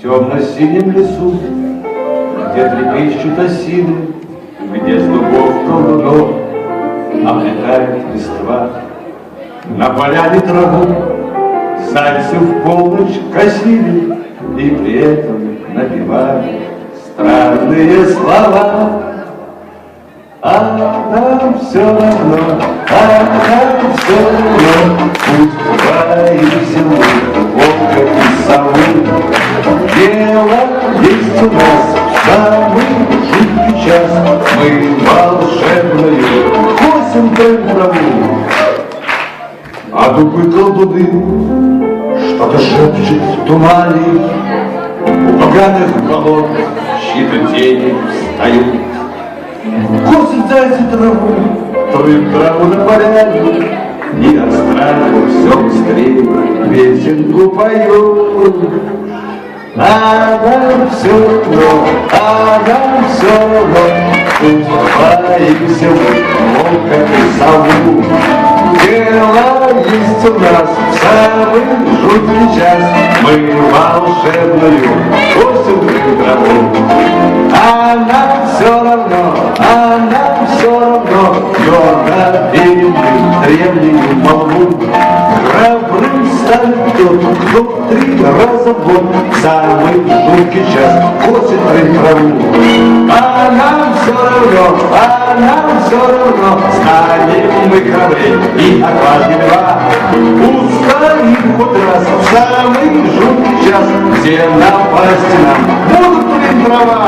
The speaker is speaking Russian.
темно-синем лесу, где трепещут осины, где с дубов колдунов облетает листва. На поляне траву зайцы в полночь косили и при этом напевали странные слова. А нам все равно, пусть твои веселы, волка и совы. Дело есть у нас в самый жуткий час, мы волшебную косим траву. А дубы колдуны что-то шепчет в тумане, у поганых болот чьи-то тени встают. Косит зайцы траву, труют траву на поляне, и от страха все быстрее песенку поют. А нам все равно, пусть твои веселы, волка и сову. Дело есть у нас в самый жуткий час, мы волшебную косим траву. А нам все равно, твердо верим мы древнюю молву. Храбрым станет тот, кто 3 раза в год в самый жуткий час косит траву. А нам все равно, станем мы храбрее и отважнее льва. Устоим хоть раз в самый жуткий час, где напасти нам будут трава.